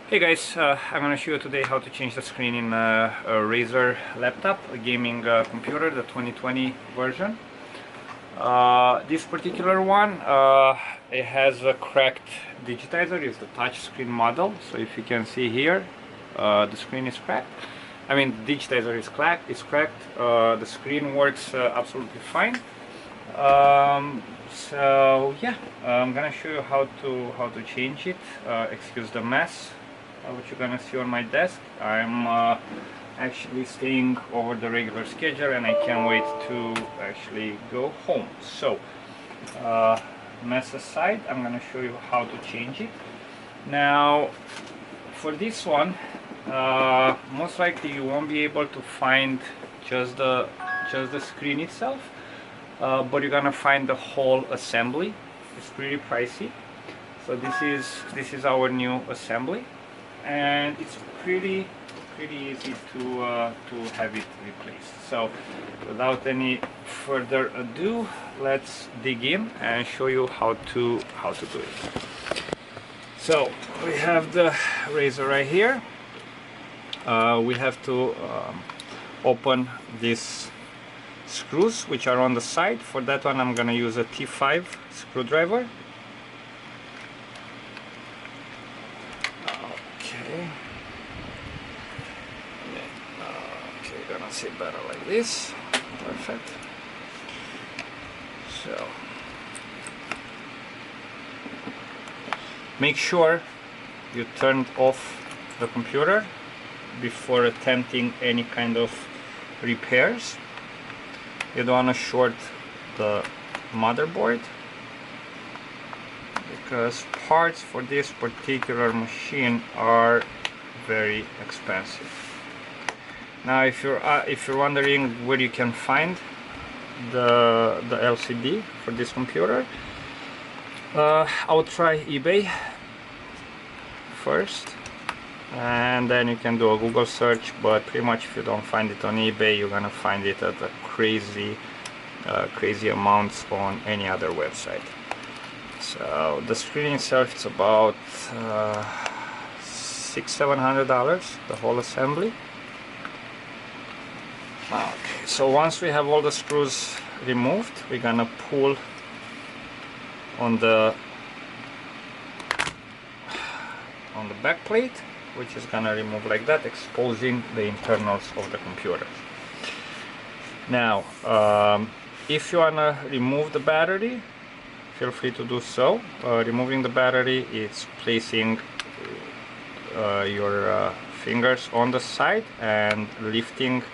Hey guys, I'm gonna show you today how to change the screen in a Razer laptop, a gaming computer, the 2020 version. This particular one, it has a cracked digitizer. It's the touch screen model. So if you can see here, the screen is cracked. I mean, the digitizer is cracked. The screen works absolutely fine. So yeah, I'm gonna show you how to change it. Excuse the mess. What you're gonna see on my desk. I'm actually staying over the regular schedule, and I can't wait to actually go home. So, mess aside, I'm gonna show you how to change it. Now, for this one, most likely you won't be able to find just the screen itself. But you're gonna find the whole assembly. It's pretty pricey. So this is our new assembly, and it's pretty easy to have it replaced. So without any further ado, let's dig in and show you how to do it. So we have the Razer right here. We have to open this screws which are on the side. For that one I'm gonna use a T5 screwdriver. Okay, gonna sit better like this. Perfect. So make sure you turned off the computer before attempting any kind of repairs. You don't want to short the motherboard, because parts for this particular machine are very expensive. Now if you're wondering where you can find the LCD for this computer, I would try eBay first, and then you can do a Google search. But pretty much if you don't find it on eBay, you're gonna find it at a crazy amounts on any other website. So the screen itself, it's about $600–700, the whole assembly. Okay, so once we have all the screws removed, we're gonna pull on the back plate, which is gonna remove like that, exposing the internals of the computer. Now, if you wanna remove the battery, feel free to do so. Removing the battery is placing your fingers on the side and lifting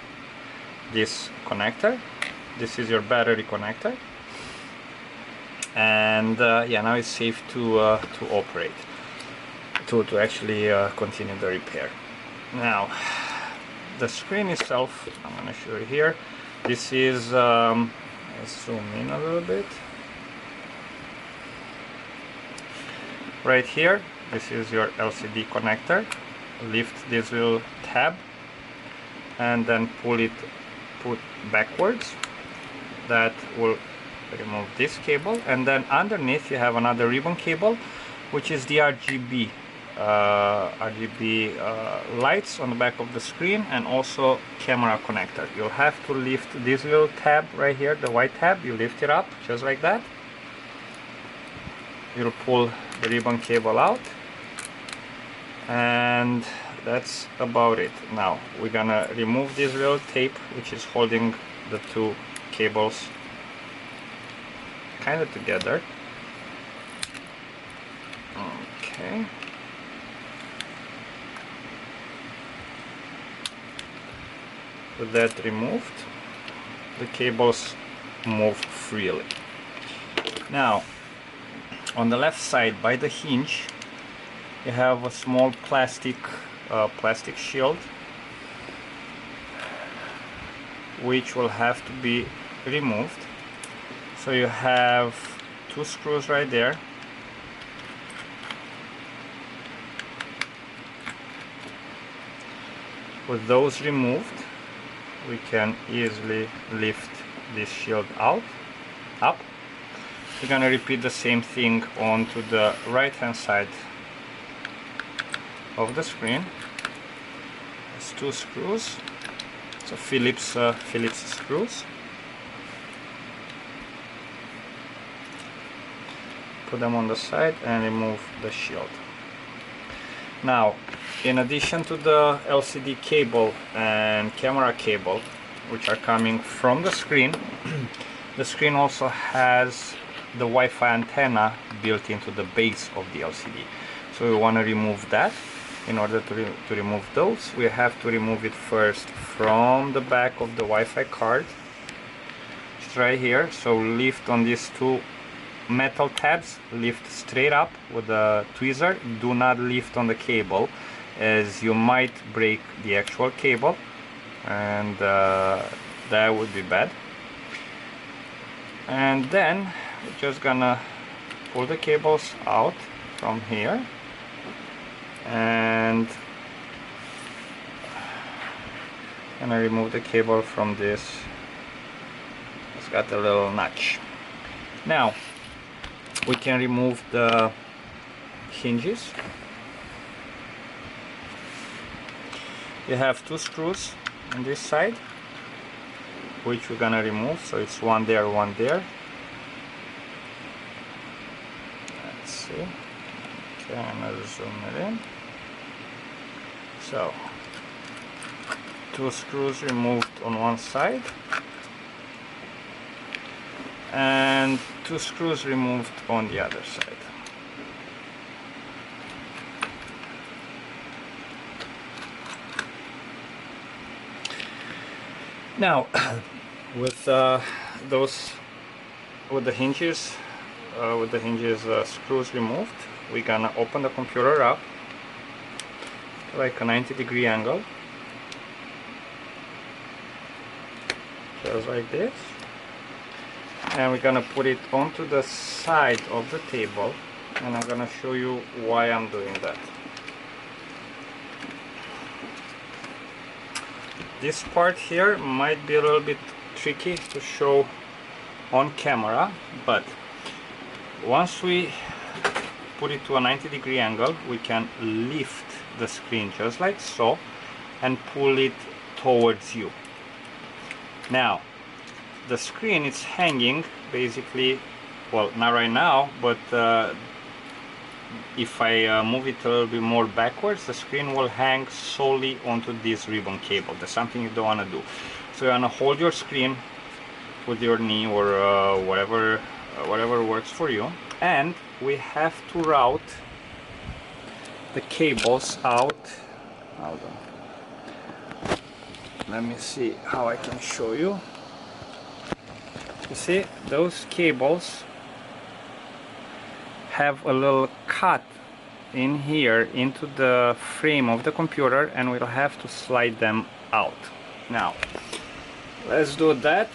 this connector. This is your battery connector, and yeah, now it's safe to operate, to actually continue the repair. Now, the screen itself, I'm going to show you here. This is, let's zoom in a little bit. Right here, this is your LCD connector. Lift this little tab and then put backwards. That will remove this cable, and then underneath you have another ribbon cable, which is the RGB lights on the back of the screen, and also camera connector. You'll have to lift this little tab right here, the white tab. You lift it up just like that. You'll pull the ribbon cable out, and that's about it. Now we're gonna remove this little tape which is holding the two cables kind of together. Okay. With that removed, the cables move freely. Now, on the left side by the hinge, you have a small plastic shield, which will have to be removed. So you have two screws right there. With those removed, we can easily lift this shield up. We're gonna repeat the same thing onto the right hand side of the screen. There's 2 screws, so Phillips screws. Put them on the side and remove the shield. Now, in addition to the LCD cable and camera cable, which are coming from the screen, the screen also has the Wi-Fi antenna built into the base of the LCD. So we want to remove that. In order to remove those, we have to remove it first from the back of the Wi-Fi card. It's right here. So lift on these 2 metal tabs, lift straight up with the tweezer. Do not lift on the cable, as you might break the actual cable, and that would be bad. And then we're just gonna pull the cables out from here, and gonna remove the cable from this. It's got a little notch. Now we can remove the hinges. You have 2 screws on this side, which we're gonna remove. So it's one there, one there. Let's see. Okay, I'm gonna zoom it in. So 2 screws removed on one side, and 2 screws removed on the other side. Now, with the hinges, screws removed, we're gonna open the computer up like a 90-degree angle, just like this, and we're gonna put it onto the side of the table, and I'm gonna show you why I'm doing that. This part here might be a little bit tricky to show on camera, but once we put it to a 90-degree angle, we can lift the screen just like so and pull it towards you. Now the screen is hanging basically, well, not right now, but if I move it a little bit more backwards, the screen will hang solely onto this ribbon cable. That's something you don't want to do. So you want to hold your screen with your knee or whatever works for you, and we have to route the cables out. Hold on. Let me see how I can show you. You see, those cables have a little cut in here into the frame of the computer, and we'll have to slide them out. Now let's do that.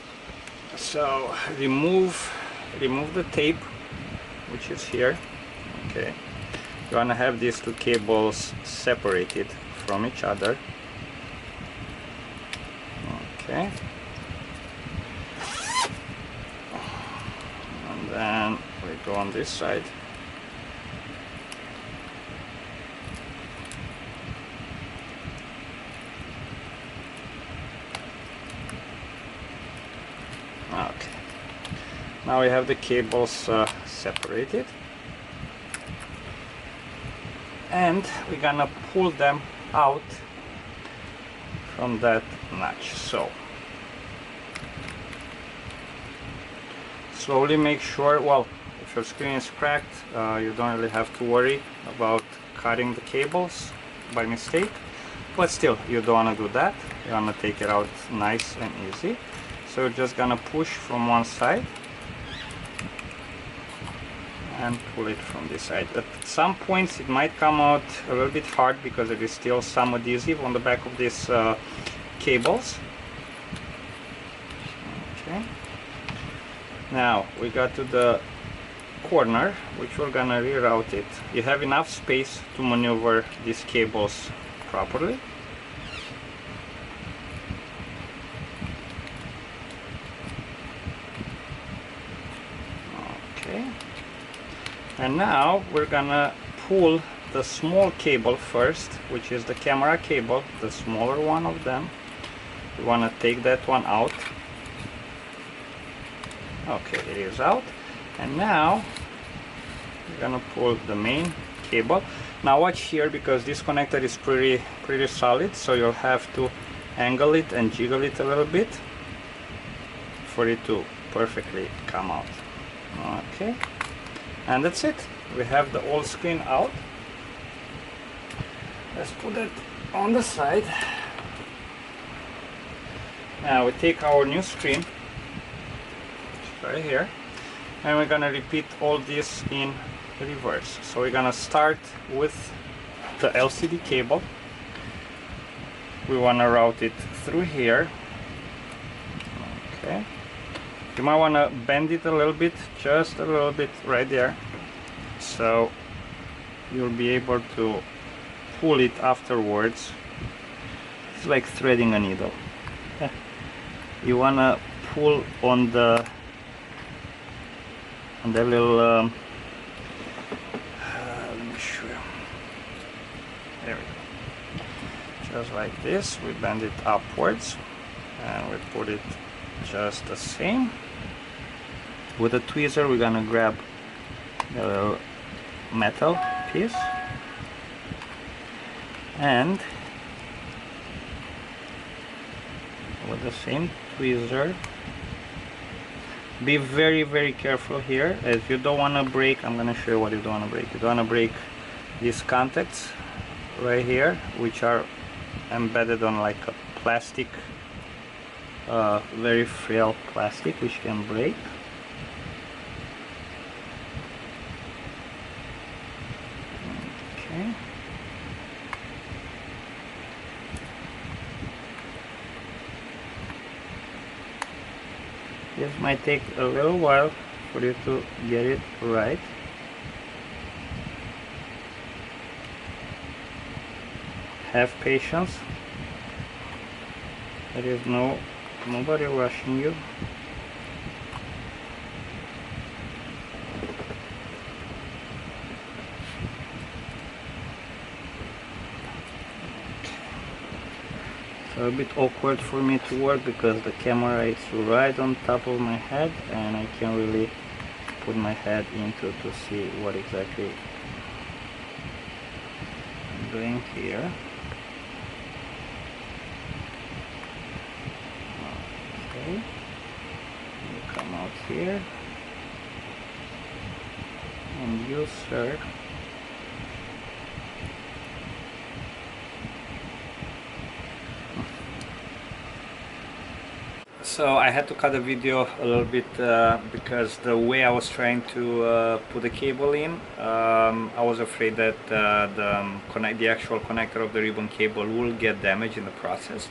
So remove the tape, which is here. Okay, you want to have these 2 cables separated from each other. Okay, and then we go on this side. Okay, now we have the cables separated, and we're gonna pull them out from that notch. So slowly make sure, well, if your screen is cracked, you don't really have to worry about cutting the cables by mistake, but still, you don't want to do that. You want to take it out nice and easy. So you're just gonna push from one side and pull it from this side. At some points it might come out a little bit hard because there is still some adhesive on the back of these cables. Okay. Now we got to the corner, which we're gonna reroute it. You have enough space to maneuver these cables properly. Okay, and now we're gonna pull the small cable first, which is the camera cable, the smaller one of them. You want to take that one out. Okay, it is out. And now we're gonna pull the main cable. Now watch here, because this connector is pretty solid, so you'll have to angle it and jiggle it a little bit for it to perfectly come out. Okay, and that's it. We have the old screen out. Let's put it on the side. Now we take our new screen, right here, and we're gonna repeat all this in reverse. So we're gonna start with the LCD cable. We want to route it through here. Okay, you might want to bend it a little bit, just a little bit right there, so you'll be able to pull it afterwards. It's like threading a needle. You want to pull on the little let me show you. There we go. Just like this, we bend it upwards and we put it just the same. With a tweezer, we're gonna grab the little metal piece and with the same tweezer, be very careful here, as you don't want to break. I'm gonna show you what you don't want to break. You don't want to break these contacts right here, which are embedded on like a plastic, very frail plastic, which can break. Okay. This might take a little while for you to get it right. Have patience. There is nobody rushing you. So a bit awkward for me to work because the camera is right on top of my head and I can't really put my head into to see what exactly I'm doing here. Okay, you come out here and you, sir, so I had to cut the video a little bit because the way I was trying to put the cable in, I was afraid that the actual connector of the ribbon cable will get damaged in the process,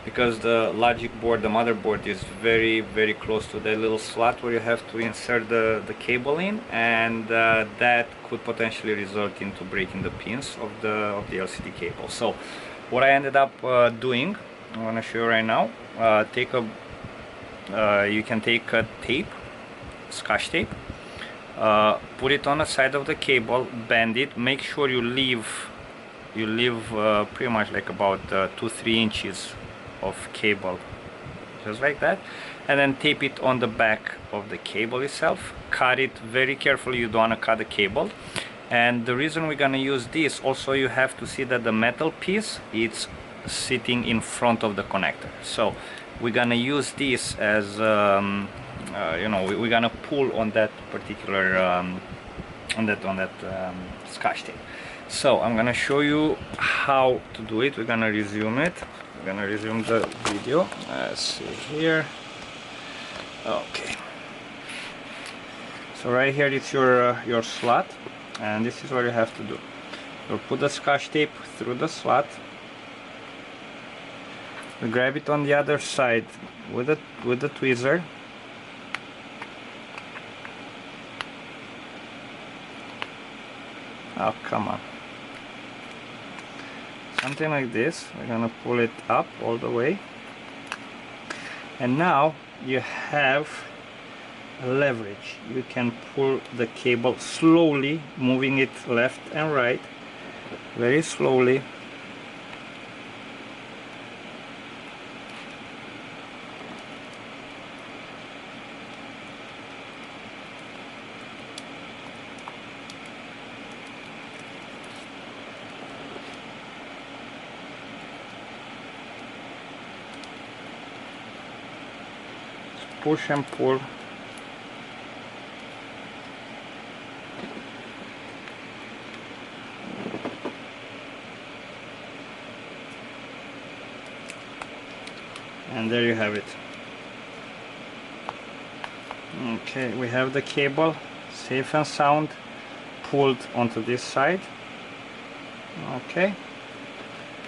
because the logic board, the motherboard, is very close to that little slot where you have to insert the cable in, and that could potentially result into breaking the pins of the LCD cable. So what I ended up doing, I want to show you right now. You can take a tape, scotch tape, put it on the side of the cable, bend it, make sure you leave pretty much like about 2-3 inches of cable, just like that, and then tape it on the back of the cable itself. Cut it very carefully, you don't want to cut the cable. And the reason we're gonna use this, also you have to see that the metal piece, it's sitting in front of the connector. So we're gonna use this as you know, we're gonna pull on that particular on that scotch tape. So I'm gonna show you how to do it. We're gonna resume it. We're gonna resume the video. Let's see here. Okay. So right here it's your slot, and this is what you have to do. You'll put the scotch tape through the slot. We grab it on the other side with the tweezer. Oh, come on. Something like this. We're gonna pull it up all the way. And now you have leverage. You can pull the cable slowly, moving it left and right, very slowly. Push and pull. And there you have it. Okay, we have the cable safe and sound pulled onto this side. Okay,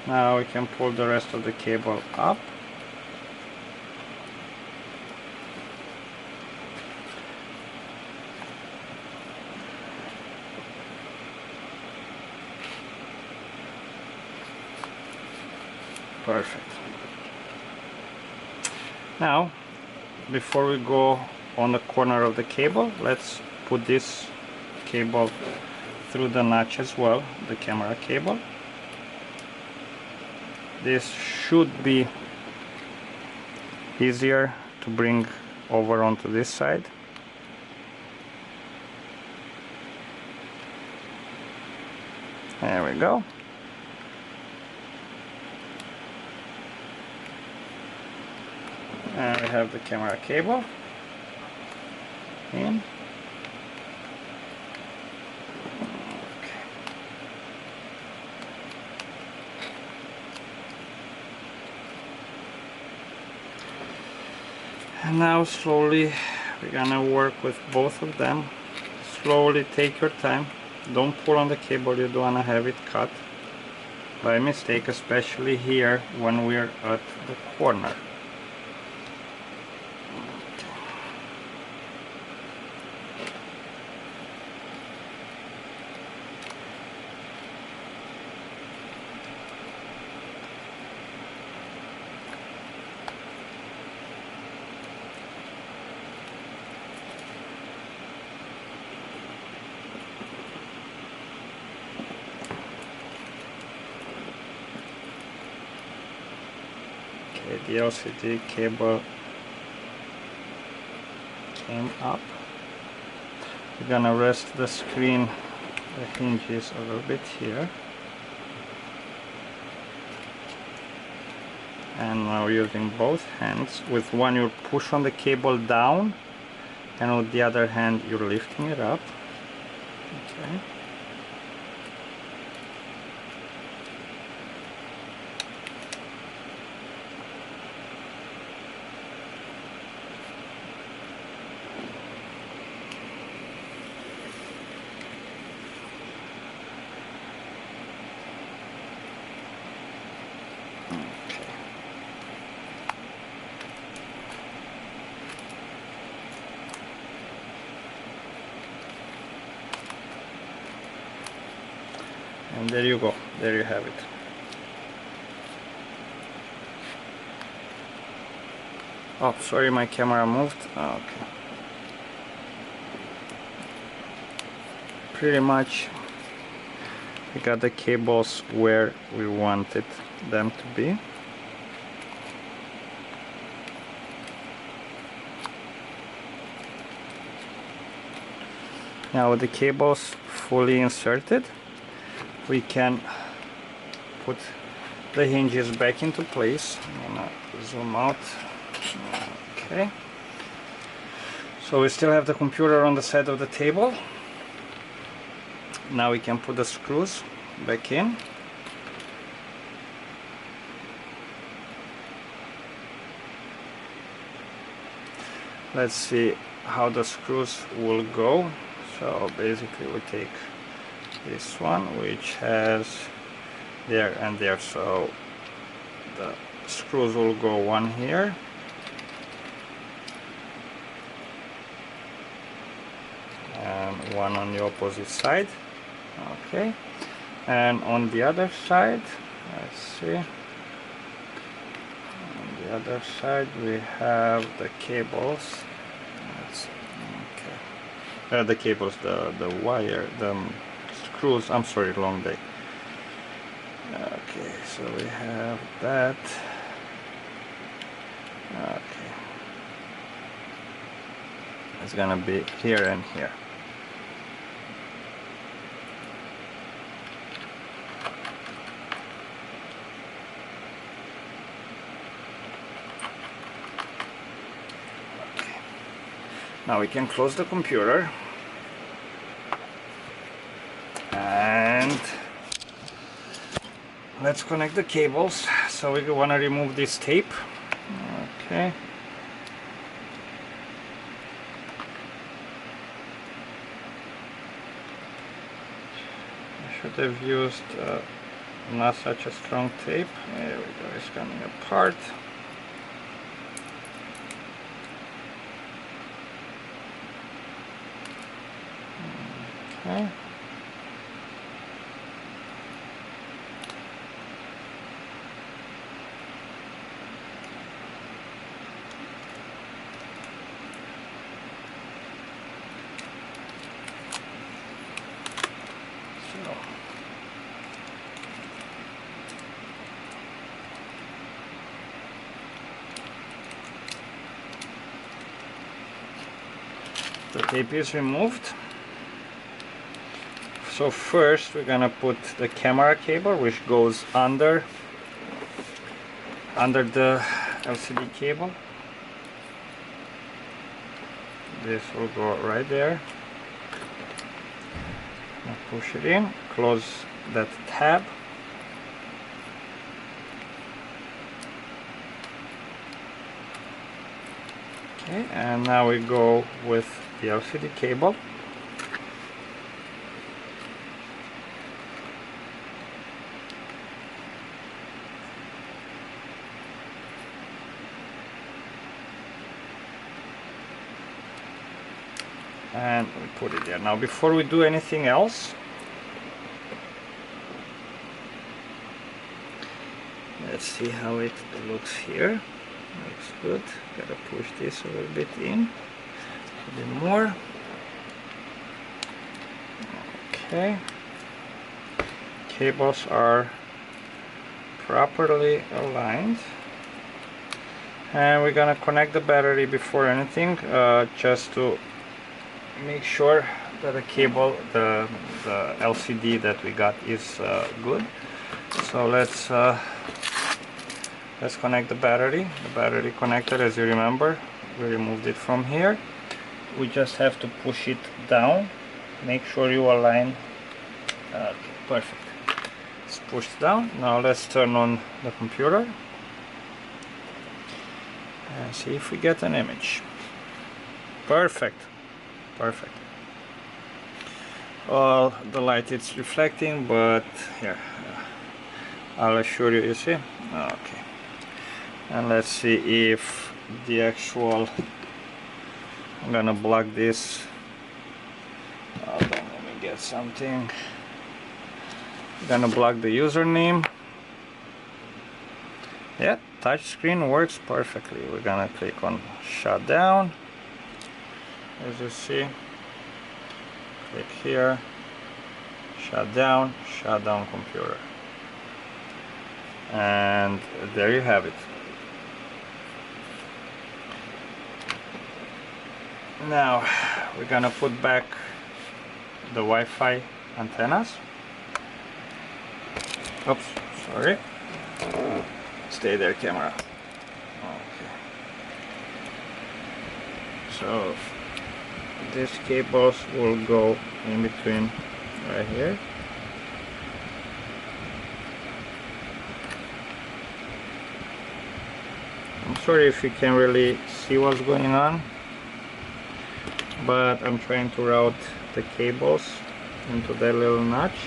now we can pull the rest of the cable up. Perfect. Now, before we go on the corner of the cable, let's put this cable through the notch as well, the camera cable. This should be easier to bring over onto this side. There we go. And we have the camera cable in. Okay. And now slowly we're gonna work with both of them. Slowly, take your time. Don't pull on the cable, you don't wanna have it cut by mistake, especially here when we're at the corner. The LCD cable came up. We're gonna rest the screen, the hinges a little bit here. And now using both hands, with one you push on the cable down, and with the other hand you're lifting it up. Okay. And there you go, there you have it. Oh, sorry, my camera moved. Okay. Pretty much we got the cables where we wanted them to be. Now with the cables fully inserted, we can put the hinges back into place. I'm gonna zoom out. Okay. So we still have the computer on the side of the table. Now we can put the screws back in. Let's see how the screws will go. So basically we take this one, which has there and there, so the screws will go one here and one on the opposite side. Okay, and on the other side, let's see, on the other side we have the cables. Okay, the cables, the wire, the screws, I'm sorry, long day. Okay, so we have that. Okay, it's gonna be here and here. Okay. Now we can close the computer and let's connect the cables. So we want to remove this tape. Okay. I should have used not such a strong tape. There we go, it's coming apart. Okay. The tape is removed. So first we're gonna put the camera cable, which goes under the LCD cable. This will go right there. Now push it in, close that tab. Okay, and now we go with the LCD cable. And we put it there. Now before we do anything else, let's see how it looks here. Looks good. Gotta push this a little bit in. A bit more. Okay. Cables are properly aligned. And we're gonna connect the battery before anything, just to make sure that the cable, the LCD that we got is good. So let's connect the battery. The battery connector, as you remember, we removed it from here. We just have to push it down. Make sure you align. Okay, perfect. It's pushed down. Now let's turn on the computer and see if we get an image. Perfect. Perfect. Well, the light is reflecting, but here, I'll assure you, you see? Okay. And let's see if the actual, I'm gonna block this. Hold on, let me get something. I'm gonna block the username. Yeah, touch screen works perfectly. We're gonna click on shut down. As you see, click here, shut down computer, and there you have it. Now we're gonna put back the Wi-Fi antennas. Oops, sorry. Stay there, camera. Okay. So these cables will go in between right here. I'm sorry if you can't really see what's going on, but I'm trying to route the cables into that little notch.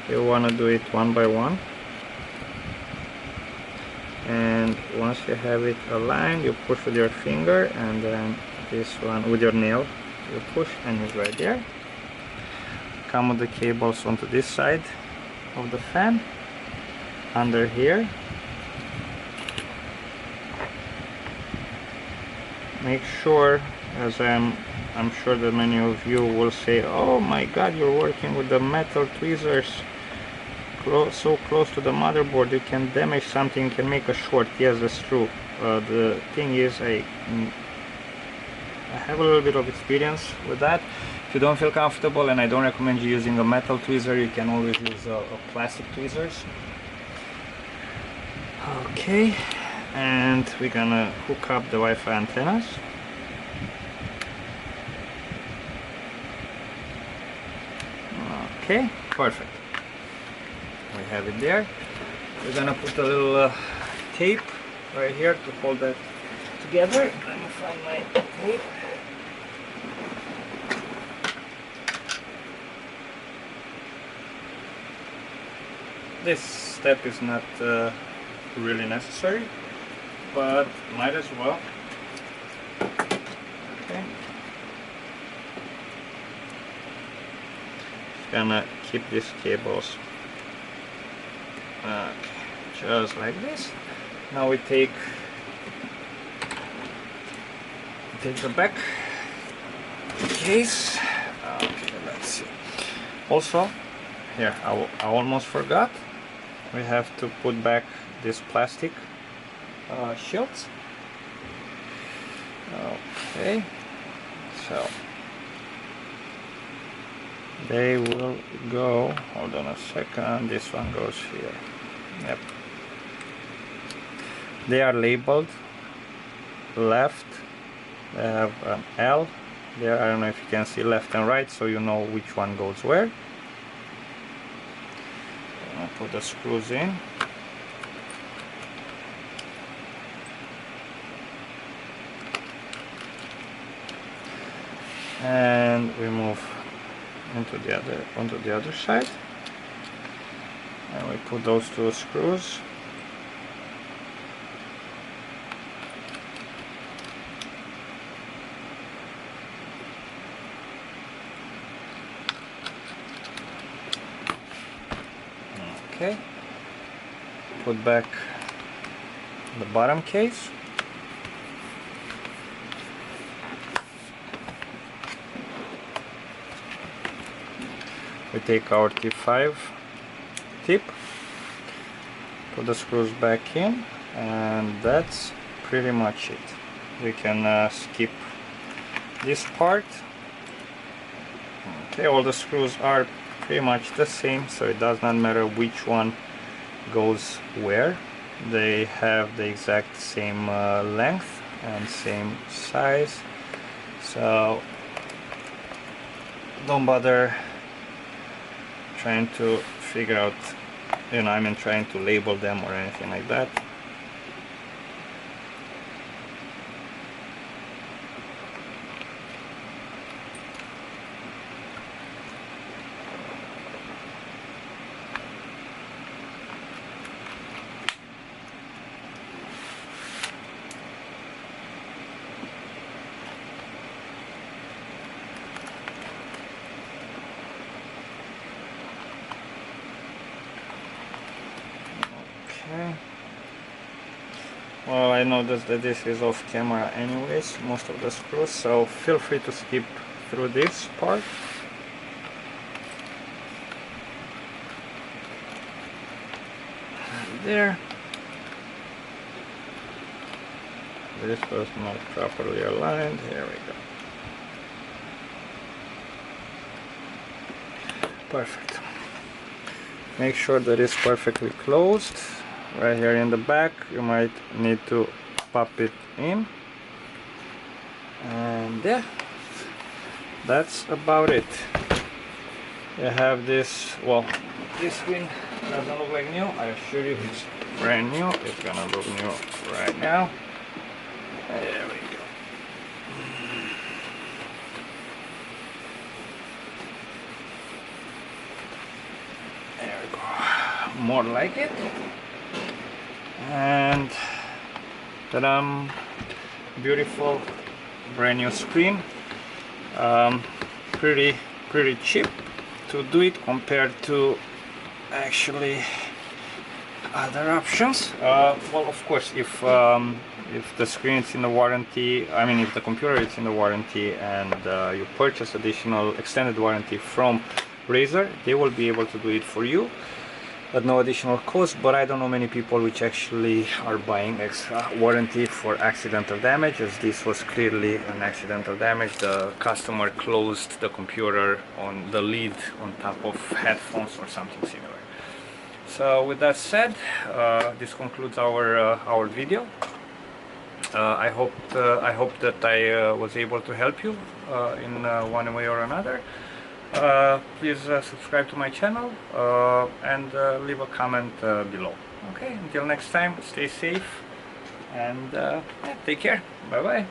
You want to do it one by one, and once you have it aligned, you push with your finger, and then this one with your nail you push, and it's right there. Come with the cables onto this side of the fan, under here. Make sure, as I'm sure that many of you will say, oh my god, you're working with the metal tweezers, so close to the motherboard, you can damage something, you can make a short. Yes, that's true. The thing is, I have a little bit of experience with that. If you don't feel comfortable, and I don't recommend you using a metal tweezer, you can always use a plastic tweezers. Okay, and we're gonna hook up the Wi-Fi antennas. Okay, perfect. We have it there. We're gonna put a little tape right here to hold that together. Let me find my tape. This step is not really necessary, but might as well. Okay. Just gonna keep these cables just like this. Now we take the back case. Okay, let's see. Also, here I almost forgot. We have to put back this plastic shields. Okay, so they will go, hold on a second, this one goes here. Yep, they are labeled left. They have an L there. I don't know if you can see left and right, so you know which one goes where. I'll put the screws in. And we move onto the other side, and we put those two screws. Okay, put back the bottom case. We take our T5 tip, put the screws back in, and that's pretty much it. We can skip this part. Okay, all the screws are pretty much the same, so it does not matter which one goes where. They have the exact same length and same size, so don't bother trying to figure out, trying to label them or anything like that. Okay. Well, I noticed that this is off camera anyways, most of the screws, so feel free to skip through this part. There. This was not properly aligned. Here we go. Perfect. Make sure that it's perfectly closed. Right here in the back, you might need to pop it in. And yeah, that's about it. You have this, well, this screen doesn't look like new. I assure you it's brand new. It's gonna look new right now. There we go. There we go. More like it. And beautiful brand new screen. Pretty cheap to do it compared to actually other options. Well, of course, if the screen is in the warranty, if the computer is in the warranty and you purchase additional extended warranty from Razer, they will be able to do it for you. at no additional cost, but I don't know many people which actually are buying extra warranty for accidental damage, as this was clearly an accidental damage. The customer closed the computer on the lid on top of headphones or something similar. So with that said, this concludes our video. I hope that I was able to help you in one way or another. Please subscribe to my channel and leave a comment below. Okay, until next time, stay safe and yeah, take care. Bye bye.